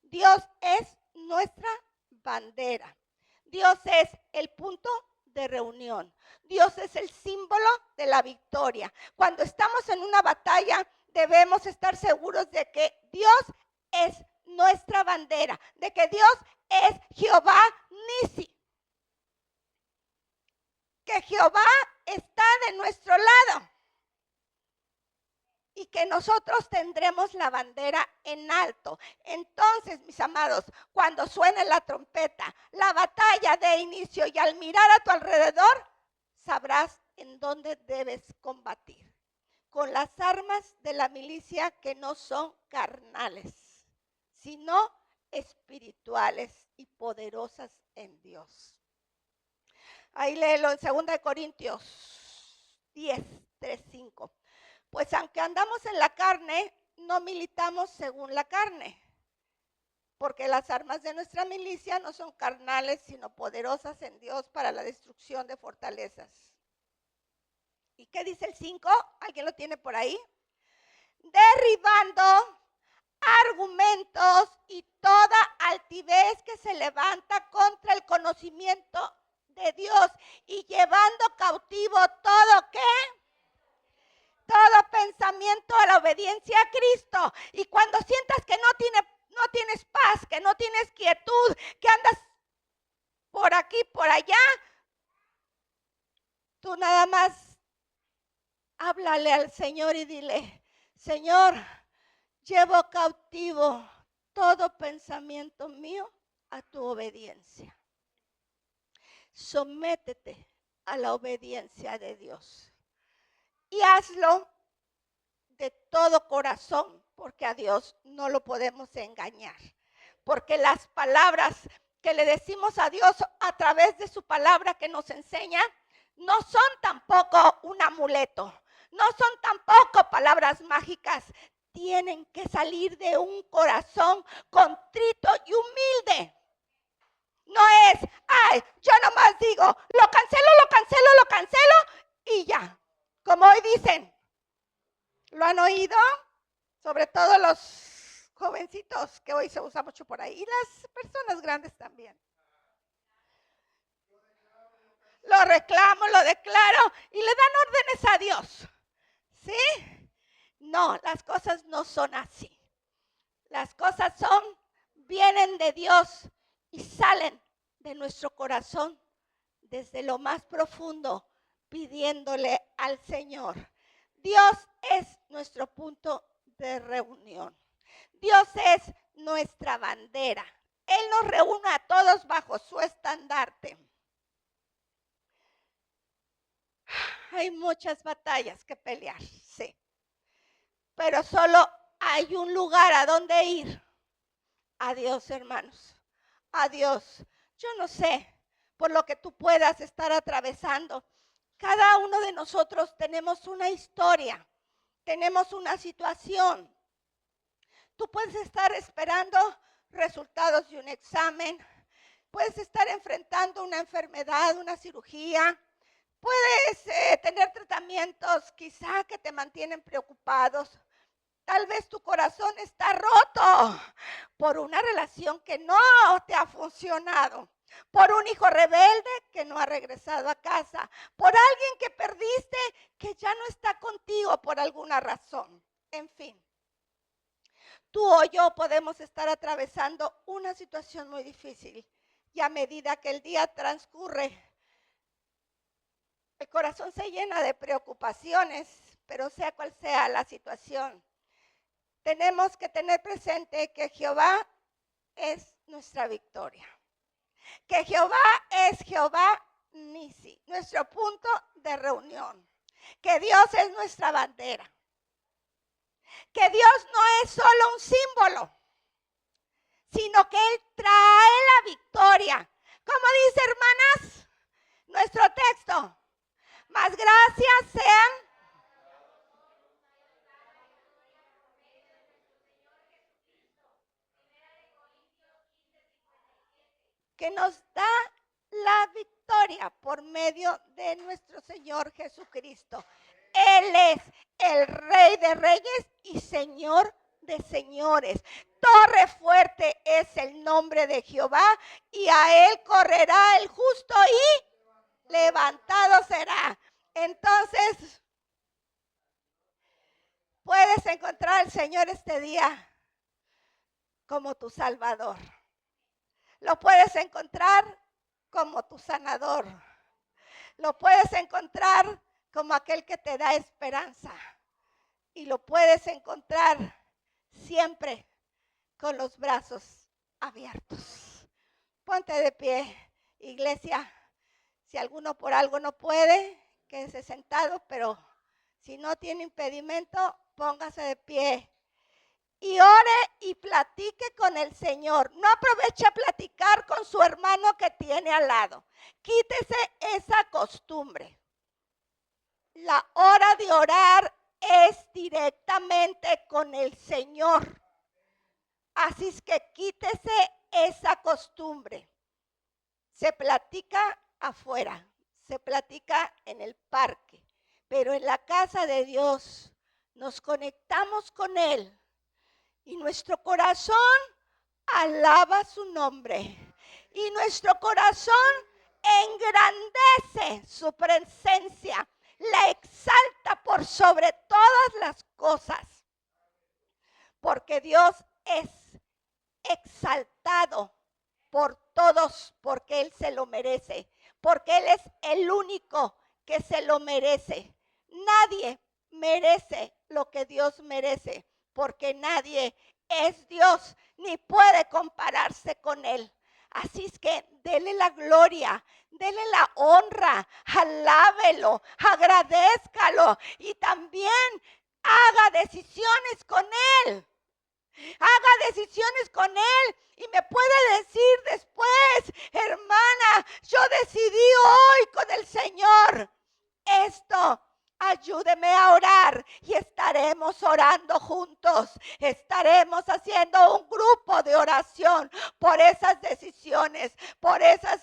Dios es nuestra bandera. Dios es el punto de reunión. Dios es el símbolo de la victoria. Cuando estamos en una batalla, debemos estar seguros de que Dios es nuestra bandera, de que Dios es Jehová Nisi. Que Jehová está de nuestro lado. Y que nosotros tendremos la bandera en alto. Entonces, mis amados, cuando suene la trompeta, la batalla de inicio, y al mirar a tu alrededor, sabrás en dónde debes combatir. Con las armas de la milicia que no son carnales, sino espirituales y poderosas en Dios. Ahí léelo en 2 Corintios 10, 3, 5. Pues aunque andamos en la carne, no militamos según la carne, porque las armas de nuestra milicia no son carnales, sino poderosas en Dios para la destrucción de fortalezas. ¿Y qué dice el 5? ¿Alguien lo tiene por ahí? Derribando argumentos y toda altivez que se levanta contra el conocimiento de Dios, y llevando cautivo todo, ¿qué? Todo pensamiento a la obediencia a Cristo. Y cuando sientas que no tienes paz, que no tienes quietud, que andas por aquí, por allá, tú nada más háblale al Señor y dile, Señor, llevo cautivo todo pensamiento mío a tu obediencia. Sométete a la obediencia de Dios. Y hazlo de todo corazón, porque a Dios no lo podemos engañar. Porque las palabras que le decimos a Dios a través de su palabra que nos enseña, no son tampoco un amuleto, no son tampoco palabras mágicas. tienen que salir de un corazón contrito y humilde. No es, ay, yo nomás digo, lo cancelo y ya. Como hoy dicen, ¿lo han oído? Sobre todo los jovencitos que hoy se usa mucho por ahí y las personas grandes también. Lo reclamo, lo declaro y le dan órdenes a Dios. ¿Sí? No, las cosas no son así. Las cosas vienen de Dios y salen de nuestro corazón desde lo más profundo, pidiéndole al Señor. Dios es nuestro punto de reunión. Dios es nuestra bandera. Él nos reúne a todos bajo su estandarte. Hay muchas batallas que pelear, sí. Pero solo hay un lugar a donde ir. A Dios, hermanos. A Dios. Yo no sé por lo que tú puedas estar atravesando. Cada uno de nosotros tenemos una historia. Tenemos una situación. Tú puedes estar esperando resultados de un examen. Puedes estar enfrentando una enfermedad, una cirugía. Puedes tener tratamientos quizá que te mantienen preocupados. Tal vez tu corazón está roto por una relación que no te ha funcionado, por un hijo rebelde que no ha regresado a casa, por alguien que perdiste que ya no está contigo por alguna razón. En fin, tú o yo podemos estar atravesando una situación muy difícil y a medida que el día transcurre, el corazón se llena de preocupaciones, pero sea cual sea la situación, tenemos que tener presente que Jehová es nuestra victoria. Que Jehová es Jehová Nisi, nuestro punto de reunión. Que Dios es nuestra bandera. Que Dios no es solo un símbolo, sino que Él trae la victoria. Como dice, hermanas, nuestro texto. Más gracias sean que nos da la victoria por medio de nuestro Señor Jesucristo. Él es el Rey de Reyes y Señor de señores. Torre fuerte es el nombre de Jehová y a Él correrá el justo y levantado será. Entonces, puedes encontrar al Señor este día como tu Salvador. Lo puedes encontrar como tu sanador. Lo puedes encontrar como aquel que te da esperanza. Y lo puedes encontrar siempre con los brazos abiertos. Ponte de pie, iglesia. Si alguno por algo no puede, quédese sentado, pero si no tiene impedimento, póngase de pie. Y ore y platique con el Señor. No aproveche a platicar con su hermano que tiene al lado. Quítese esa costumbre. La hora de orar es directamente con el Señor. Así es que quítese esa costumbre. Se platica afuera, se platica en el parque, pero en la casa de Dios nos conectamos con Él. Y nuestro corazón alaba su nombre. Y nuestro corazón engrandece su presencia. La exalta por sobre todas las cosas. Porque Dios es exaltado por todos, porque Él se lo merece. Porque Él es el único que se lo merece. Nadie merece lo que Dios merece. Porque nadie es Dios ni puede compararse con Él. Así es que dele la gloria, dele la honra, alábelo, agradézcalo y también haga decisiones con Él. Haga decisiones con Él y me puede decir después, hermana, yo decidí hoy con el Señor esto. Ayúdeme a orar y estaremos orando juntos. Estaremos haciendo un grupo de oración por esas decisiones, por esas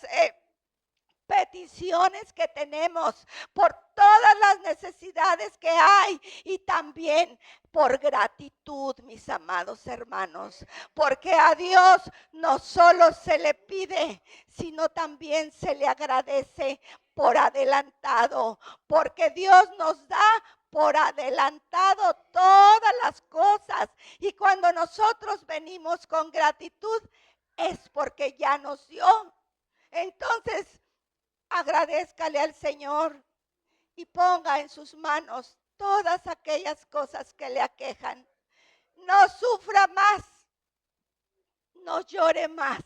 peticiones que tenemos, por todas las necesidades que hay y también por gratitud, mis amados hermanos, porque a Dios no solo se le pide, sino también se le agradece por adelantado, porque Dios nos da por adelantado todas las cosas, y cuando nosotros venimos con gratitud es porque ya nos dio. Entonces, agradézcale al Señor y ponga en sus manos todas aquellas cosas que le aquejan. No sufra más, no llore más,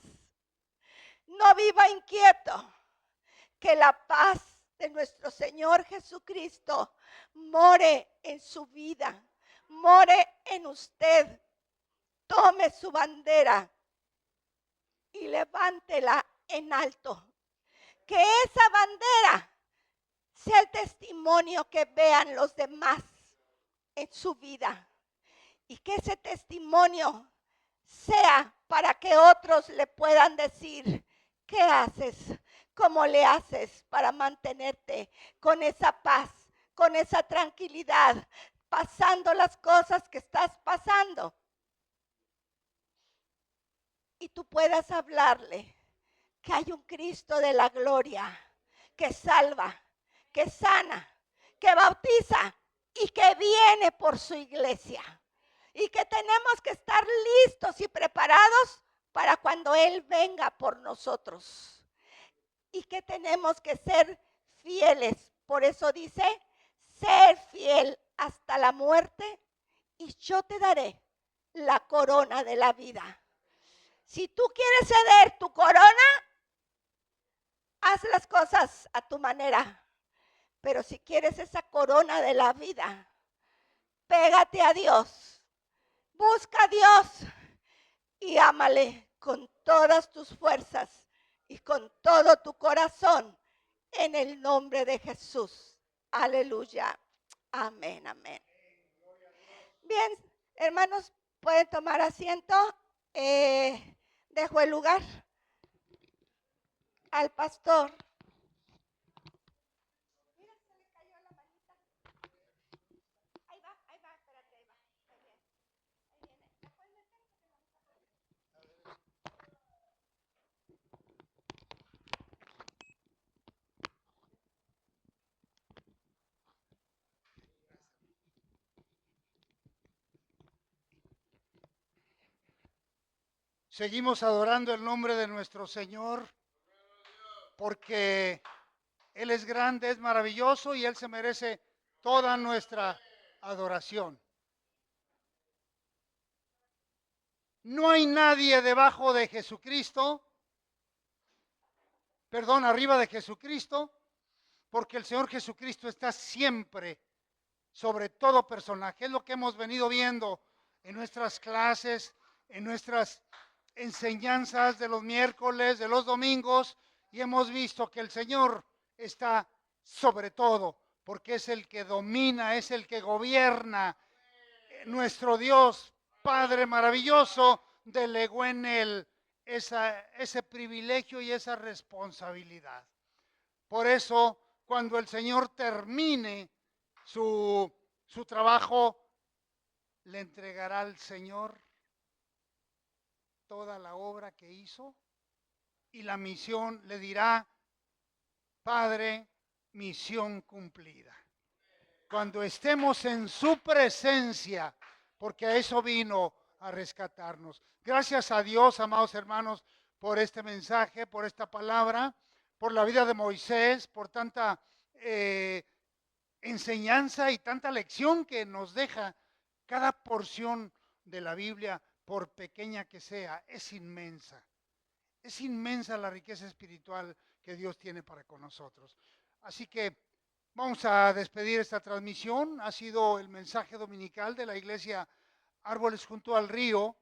no viva inquieto. Que la paz de nuestro Señor Jesucristo more en su vida, more en usted. Tome su bandera y levántela en alto. Que esa bandera sea el testimonio que vean los demás en su vida. Y que ese testimonio sea para que otros le puedan decir, ¿qué haces? ¿Cómo le haces para mantenerte con esa paz, con esa tranquilidad, pasando las cosas que estás pasando? Y tú puedas hablarle que hay un Cristo de la gloria que salva, que sana, que bautiza y que viene por su iglesia. Y que tenemos que estar listos y preparados para cuando Él venga por nosotros. Y que tenemos que ser fieles. Por eso dice, ser fiel hasta la muerte y yo te daré la corona de la vida. Si tú quieres ceder tu corona, haz las cosas a tu manera. Pero si quieres esa corona de la vida, pégate a Dios, busca a Dios y ámale con todas tus fuerzas y con todo tu corazón en el nombre de Jesús. Aleluya. Amén, amén. Bien, hermanos, pueden tomar asiento. Dejo el lugar al pastor. Seguimos adorando el nombre de nuestro Señor porque Él es grande, es maravilloso y Él se merece toda nuestra adoración. No hay nadie debajo de Jesucristo, arriba de Jesucristo, porque el Señor Jesucristo está siempre sobre todo personaje. Es lo que hemos venido viendo en nuestras clases, en nuestras enseñanzas de los miércoles, de los domingos, y hemos visto que el Señor está sobre todo, porque es el que domina, es el que gobierna. Nuestro Dios, Padre maravilloso, delegó en Él ese privilegio y esa responsabilidad. Por eso, cuando el Señor termine su trabajo, le entregará al Señor toda la obra que hizo y la misión, le dirá, Padre, misión cumplida. Cuando estemos en su presencia, porque a eso vino a rescatarnos. Gracias a Dios, amados hermanos, por este mensaje, por esta palabra, por la vida de Moisés, por tanta enseñanza y tanta lección que nos deja cada porción de la Biblia, por pequeña que sea, es inmensa. Es inmensa la riqueza espiritual que Dios tiene para con nosotros. Así que vamos a despedir esta transmisión. Ha sido el mensaje dominical de la iglesia Árboles junto al Río,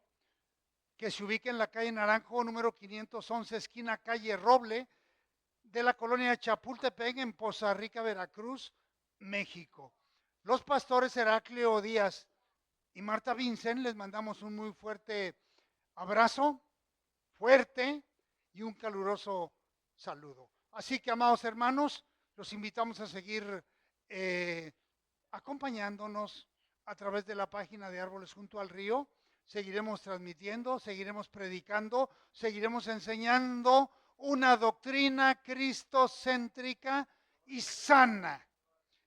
que se ubica en la calle Naranjo, número 511, esquina calle Roble, de la colonia Chapultepec, en Poza Rica, Veracruz, México. Los pastores Heraclio Díaz y Marta Vincent, les mandamos un muy fuerte abrazo, fuerte y un caluroso saludo. Así que, amados hermanos, los invitamos a seguir acompañándonos a través de la página de Árboles Junto al Río. Seguiremos transmitiendo, seguiremos predicando, seguiremos enseñando una doctrina cristocéntrica y sana.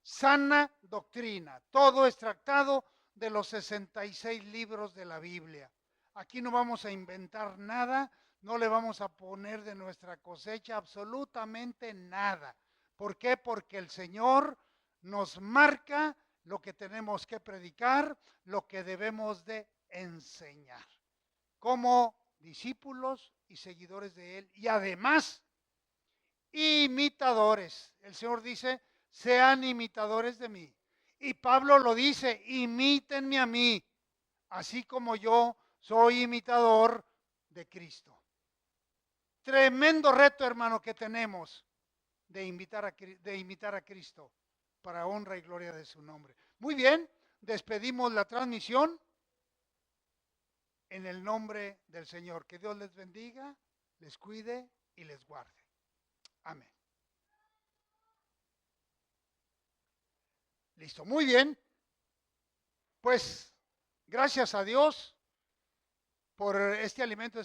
Sana doctrina, todo extractado de los 66 libros de la Biblia. Aquí no vamos a inventar nada, no le vamos a poner de nuestra cosecha absolutamente nada. ¿Por qué? Porque el Señor nos marca lo que tenemos que predicar, lo que debemos de enseñar, como discípulos y seguidores de Él. Y además, imitadores. El Señor dice, sean imitadores de mí. Y Pablo lo dice, imítenme a mí, así como yo soy imitador de Cristo. Tremendo reto, hermano, que tenemos de imitar a Cristo para honra y gloria de su nombre. Muy bien, despedimos la transmisión en el nombre del Señor. Que Dios les bendiga, les cuide y les guarde. Amén. Listo, muy bien. Pues gracias a Dios por este alimento espiritual.